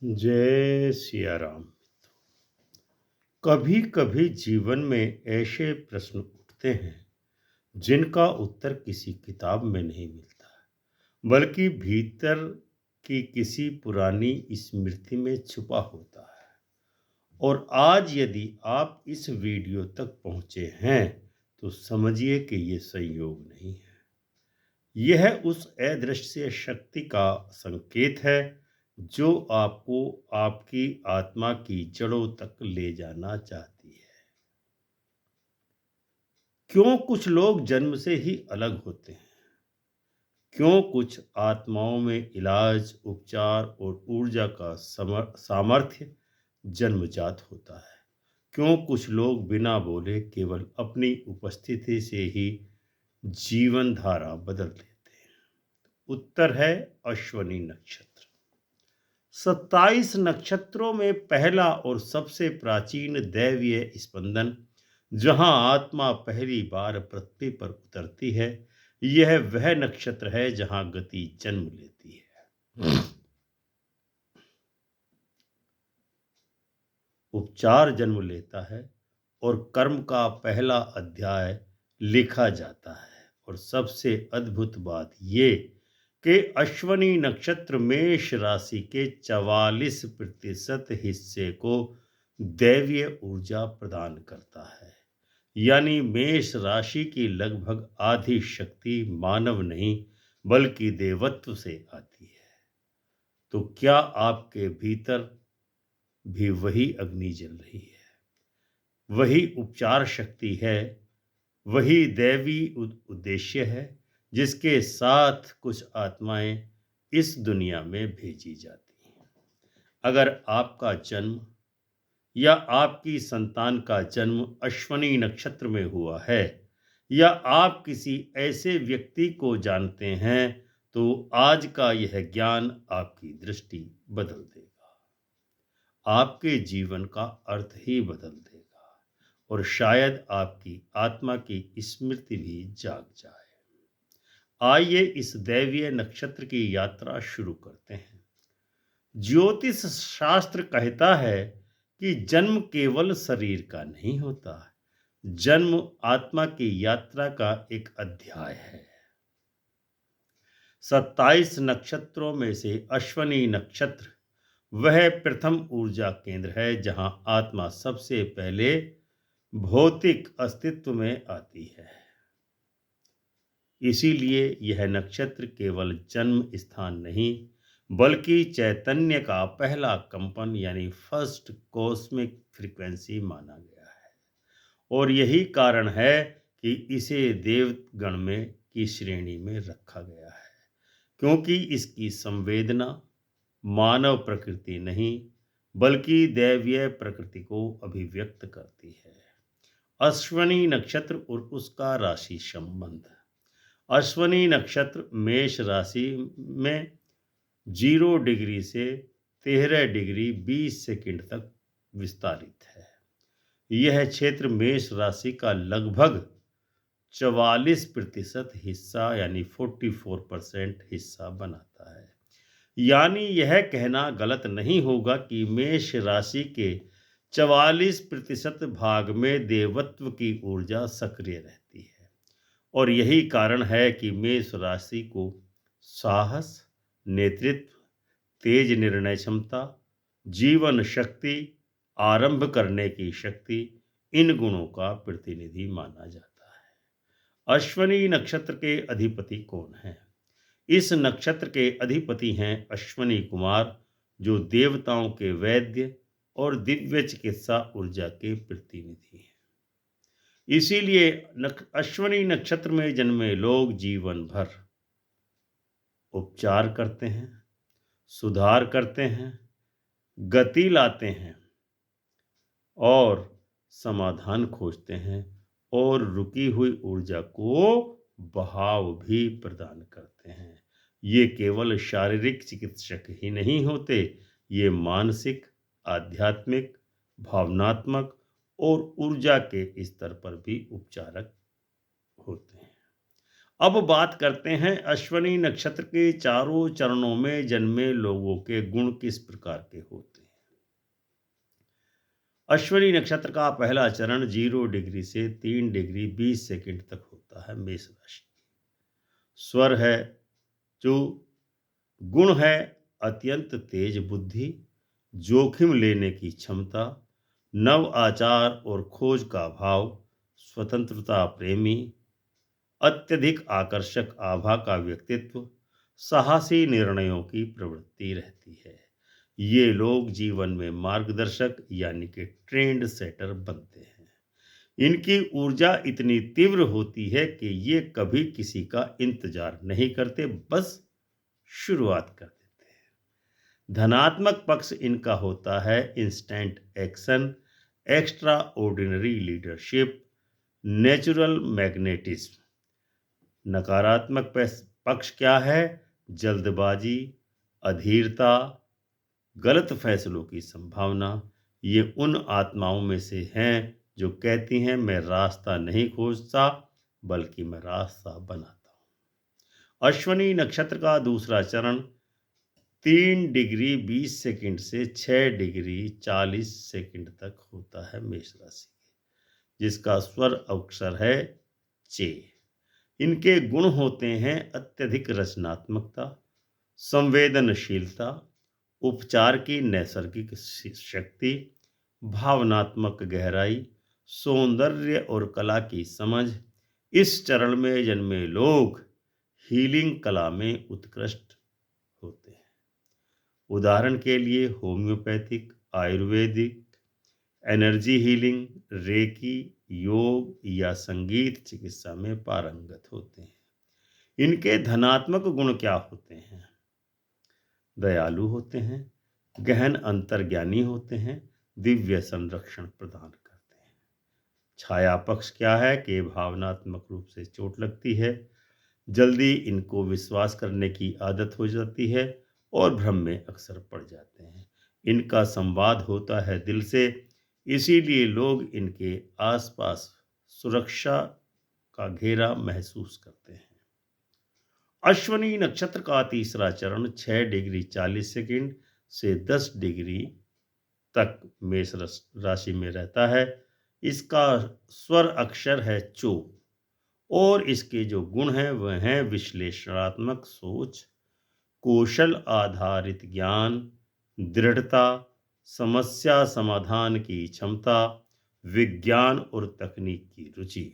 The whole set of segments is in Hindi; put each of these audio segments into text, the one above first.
जय सिया राम। कभी कभी जीवन में ऐसे प्रश्न उठते हैं जिनका उत्तर किसी किताब में नहीं मिलता, बल्कि भीतर की किसी पुरानी स्मृति में छुपा होता है। और आज यदि आप इस वीडियो तक पहुंचे हैं तो समझिए कि ये संयोग नहीं है। यह उस अदृश्य शक्ति का संकेत है जो आपको आपकी आत्मा की जड़ों तक ले जाना चाहती है। क्यों कुछ लोग जन्म से ही अलग होते हैं? क्यों कुछ आत्माओं में इलाज, उपचार और ऊर्जा का सामर्थ्य जन्मजात होता है? क्यों कुछ लोग बिना बोले केवल अपनी उपस्थिति से ही जीवन धारा बदल देते हैं? उत्तर है अश्वनी नक्षत्र। 27 नक्षत्रों में पहला और सबसे प्राचीन दैवीय स्पंदन, जहां आत्मा पहली बार पृथ्वी पर उतरती है। यह वह नक्षत्र है जहां गति जन्म लेती है, उपचार जन्म लेता है और कर्म का पहला अध्याय लिखा जाता है। और सबसे अद्भुत बात ये कि अश्वनी नक्षत्र मेष राशि के 44% हिस्से को दैवीय ऊर्जा प्रदान करता है। यानी मेष राशि की लगभग आधी शक्ति मानव नहीं बल्कि देवत्व से आती है। तो क्या आपके भीतर भी वही अग्नि जल रही है, वही उपचार शक्ति है, वही दैवी उद्देश्य है जिसके साथ कुछ आत्माएं इस दुनिया में भेजी जाती हैं? अगर आपका जन्म या आपकी संतान का जन्म अश्वनी नक्षत्र में हुआ है, या आप किसी ऐसे व्यक्ति को जानते हैं, तो आज का यह ज्ञान आपकी दृष्टि बदल देगा, आपके जीवन का अर्थ ही बदल देगा और शायद आपकी आत्मा की स्मृति भी जाग जाए। आइए इस दैवीय नक्षत्र की यात्रा शुरू करते हैं। ज्योतिष शास्त्र कहता है कि जन्म केवल शरीर का नहीं होता, जन्म आत्मा की यात्रा का एक अध्याय है। 27 नक्षत्रों में से अश्वनी नक्षत्र वह प्रथम ऊर्जा केंद्र है जहां आत्मा सबसे पहले भौतिक अस्तित्व में आती है। इसीलिए यह नक्षत्र केवल जन्म स्थान नहीं बल्कि चैतन्य का पहला कंपन यानी फर्स्ट कॉस्मिक फ्रीक्वेंसी माना गया है। और यही कारण है कि इसे देवगण में की श्रेणी में रखा गया है, क्योंकि इसकी संवेदना मानव प्रकृति नहीं बल्कि दैवीय प्रकृति को अभिव्यक्त करती है। अश्वनी नक्षत्र और उसका राशि संबंध। अश्वनी नक्षत्र मेष राशि में 0 डिग्री से 13 डिग्री 20 सेकंड तक विस्तारित है। यह क्षेत्र मेष राशि का लगभग 44% हिस्सा यानी 44% हिस्सा बनाता है। यानी यह कहना गलत नहीं होगा कि मेष राशि के 44% भाग में देवत्व की ऊर्जा सक्रिय रहती है। और यही कारण है कि मेष राशि को साहस, नेतृत्व, तेज निर्णय क्षमता, जीवन शक्ति, आरंभ करने की शक्ति, इन गुणों का प्रतिनिधि माना जाता है। अश्वनी नक्षत्र के अधिपति कौन हैं? इस नक्षत्र के अधिपति हैं अश्वनी कुमार, जो देवताओं के वैद्य और दिव्य चिकित्सा ऊर्जा के प्रतिनिधि हैं। इसीलिए अश्वनी नक्षत्र में जन्मे लोग जीवन भर उपचार करते हैं, सुधार करते हैं, गति लाते हैं और समाधान खोजते हैं और रुकी हुई ऊर्जा को बहाव भी प्रदान करते हैं। ये केवल शारीरिक चिकित्सक ही नहीं होते, ये मानसिक, आध्यात्मिक, भावनात्मक और ऊर्जा के स्तर पर भी उपचारक होते हैं। अब बात करते हैं अश्वनी नक्षत्र के चारों चरणों में जन्मे लोगों के गुण किस प्रकार के होते हैं। अश्वनी नक्षत्र का पहला चरण 0 डिग्री से 3 डिग्री 20 सेकंड तक होता है मेष राशि। स्वर है जो, गुण है अत्यंत तेज बुद्धि, जोखिम लेने की क्षमता, नव आचार और खोज का भाव, स्वतंत्रता प्रेमी, अत्यधिक आकर्षक आभा का व्यक्तित्व, साहसी निर्णयों की प्रवृत्ति रहती है। ये लोग जीवन में मार्गदर्शक यानी कि ट्रेंड सेटर बनते हैं। इनकी ऊर्जा इतनी तीव्र होती है कि ये कभी किसी का इंतजार नहीं करते, बस शुरुआत कर देते हैं। धनात्मक पक्ष इनका होता है instant action, extra ordinary leadership, natural magnetism. नकारात्मक पक्ष क्या है? जल्दबाजी, अधीरता, गलत फैसलों की संभावना। ये उन आत्माओं में से हैं जो कहती हैं मैं रास्ता नहीं खोजता बल्कि मैं रास्ता बनाता हूँ। अश्वनी नक्षत्र का दूसरा चरण 3 डिग्री 20 सेकंड से 6 डिग्री 40 सेकंड तक होता है मेष राशि के, जिसका स्वर अक्षर है चे। इनके गुण होते हैं अत्यधिक रचनात्मकता, संवेदनशीलता, उपचार की नैसर्गिक शक्ति, भावनात्मक गहराई, सौंदर्य और कला की समझ। इस चरण में जन्मे लोग हीलिंग कला में उत्कृष्ट होते हैं। उदाहरण के लिए होम्योपैथिक, आयुर्वेदिक, एनर्जी हीलिंग, रेकी, योग या संगीत चिकित्सा में पारंगत होते हैं। इनके धनात्मक गुण क्या होते हैं? दयालु होते हैं, गहन अंतर्ज्ञानी होते हैं, दिव्य संरक्षण प्रदान करते हैं। छाया पक्ष क्या है कि भावनात्मक रूप से चोट लगती है, जल्दी इनको विश्वास करने की आदत हो जाती है और भ्रम में अक्सर पड़ जाते हैं। इनका संवाद होता है दिल से, इसीलिए लोग इनके आसपास सुरक्षा का घेरा महसूस करते हैं। अश्वनी नक्षत्र का तीसरा चरण 6 डिग्री 40 सेकंड से 10 डिग्री तक मेष राशि में रहता है। इसका स्वर अक्षर है चो और इसके जो गुण हैं वह हैं विश्लेषणात्मक सोच, कौशल आधारित ज्ञान, दृढ़ता, समस्या समाधान की क्षमता, विज्ञान और तकनीक की रुचि।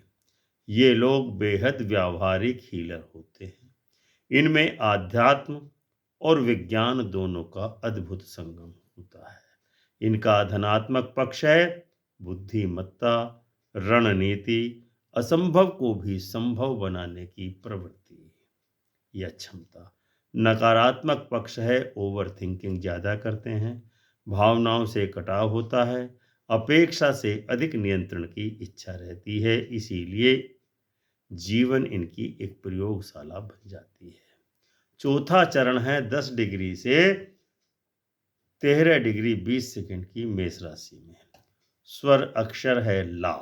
ये लोग बेहद व्यावहारिक हीलर होते हैं। इनमें आध्यात्म और विज्ञान दोनों का अद्भुत संगम होता है। इनका धनात्मक पक्ष है बुद्धिमत्ता, रणनीति, असंभव को भी संभव बनाने की प्रवृत्ति या क्षमता। नकारात्मक पक्ष है ओवर थिंकिंग ज़्यादा करते हैं, भावनाओं से कटाव होता है, अपेक्षा से अधिक नियंत्रण की इच्छा रहती है, इसीलिए जीवन इनकी एक प्रयोगशाला बन जाती है। चौथा चरण है 10 डिग्री से 13 डिग्री 20 सेकंड की मेष राशि में। स्वर अक्षर है ला।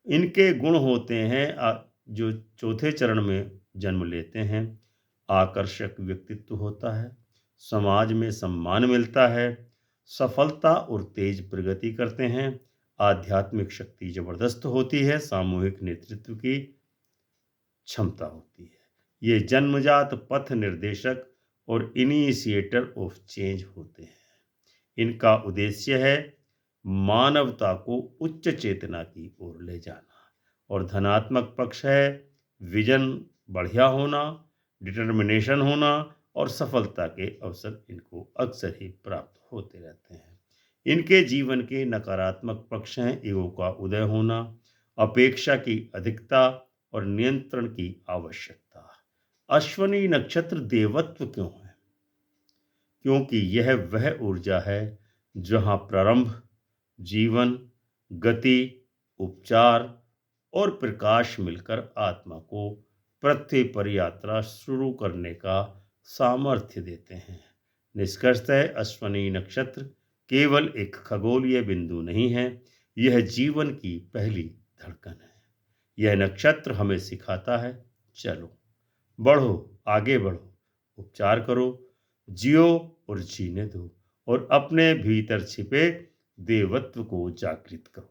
इनके गुण होते हैं जो चौथे चरण में जन्म लेते हैं, आकर्षक व्यक्तित्व होता है, समाज में सम्मान मिलता है, सफलता और तेज प्रगति करते हैं, आध्यात्मिक शक्ति जबरदस्त होती है, सामूहिक नेतृत्व की क्षमता होती है। ये जन्मजात पथ निर्देशक और इनिशिएटर ऑफ चेंज होते हैं। इनका उद्देश्य है मानवता को उच्च चेतना की ओर ले जाना। और धनात्मक पक्ष है विजन बढ़िया होना, डिटर्मिनेशन होना और सफलता के अवसर इनको अक्सर ही प्राप्त होते रहते हैं। इनके जीवन के नकारात्मक पक्ष हैं ईगो का उदय होना, अपेक्षा की अधिकता और नियंत्रण की आवश्यकता। अश्वनी नक्षत्र देवत्व क्यों है? क्योंकि यह वह ऊर्जा है जहां प्रारंभ, जीवन, गति, उपचार और प्रकाश मिलकर आत्मा को पृथ्वी पर यात्रा शुरू करने का सामर्थ्य देते हैं। निष्कर्षतः अश्वनी नक्षत्र केवल एक खगोलीय बिंदु नहीं है, यह जीवन की पहली धड़कन है। यह नक्षत्र हमें सिखाता है चलो, बढ़ो, आगे बढ़ो, उपचार करो, जियो और जीने दो, और अपने भीतर छिपे देवत्व को जागृत करो।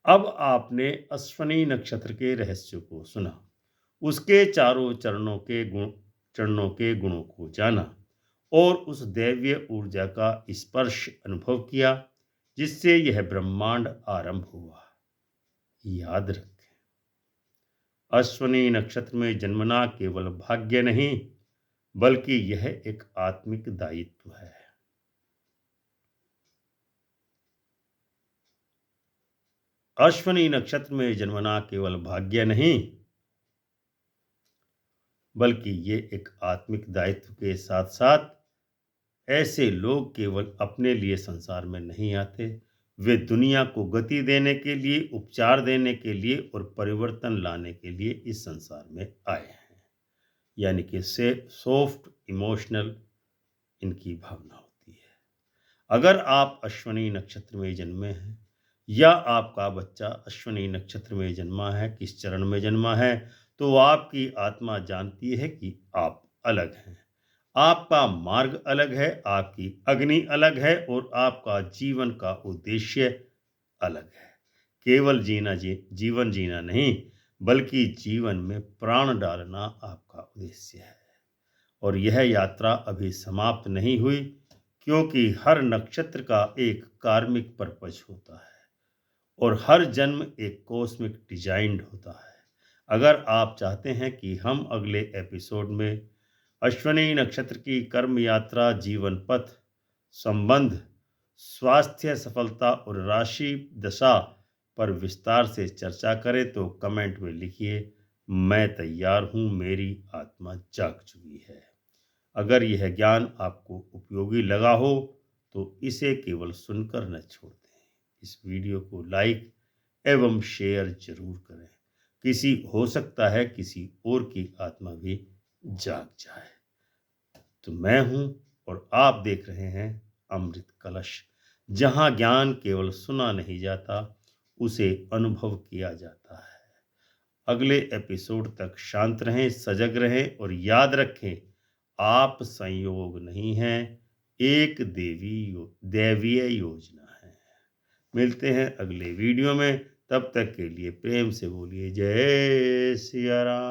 अब आपने अश्वनी नक्षत्र के रहस्य को सुना, उसके चारों चरणों के गुणों को जाना, और उस दैवीय ऊर्जा का स्पर्श अनुभव किया जिससे यह ब्रह्मांड आरंभ हुआ। याद रखें, अश्वनी नक्षत्र में जन्मना केवल भाग्य नहीं, बल्कि यह एक आत्मिक दायित्व है। अश्वनी नक्षत्र में जन्मना केवल भाग्य नहीं, बल्कि ये एक आत्मिक दायित्व के साथ साथ ऐसे लोग केवल अपने लिए संसार में नहीं आते, वे दुनिया को गति देने के लिए, उपचार देने के लिए और परिवर्तन लाने के लिए इस संसार में आए हैं। यानी कि से सॉफ्ट इमोशनल इनकी भावना होती है। अगर आप अश्वनी नक्षत्र में जन्मे हैं या आपका बच्चा अश्वनी नक्षत्र में जन्मा है, किस चरण में जन्मा है, तो आपकी आत्मा जानती है कि आप अलग हैं। आपका मार्ग अलग है, आपकी अग्नि अलग है और आपका जीवन का उद्देश्य अलग है। केवल जीवन जीना नहीं, बल्कि जीवन में प्राण डालना आपका उद्देश्य है। और यह यात्रा अभी समाप्त नहीं हुई, क्योंकि हर नक्षत्र का एक कार्मिक पर्पज होता है और हर जन्म एक कॉस्मिक डिजाइंड होता है। अगर आप चाहते हैं कि हम अगले एपिसोड में अश्वनी नक्षत्र की कर्म यात्रा, जीवन पथ, संबंध, स्वास्थ्य, सफलता और राशि दशा पर विस्तार से चर्चा करें, तो कमेंट में लिखिए, मैं तैयार हूँ, मेरी आत्मा जाग चुकी है। अगर यह ज्ञान आपको उपयोगी लगा हो तो इसे केवल सुनकर न छोड़ दें। इस वीडियो को लाइक एवं शेयर जरूर करें। हो सकता है किसी और की आत्मा भी जाग जाए। तो मैं हूं और आप देख रहे हैं अमृत कलश, जहां ज्ञान केवल सुना नहीं जाता, उसे अनुभव किया जाता है। अगले एपिसोड तक शांत रहें, सजग रहें और याद रखें, आप संयोग नहीं हैं, एक दैवीय योजना है। मिलते हैं अगले वीडियो में, तब तक के लिए प्रेम से बोलिए जय सिया राम।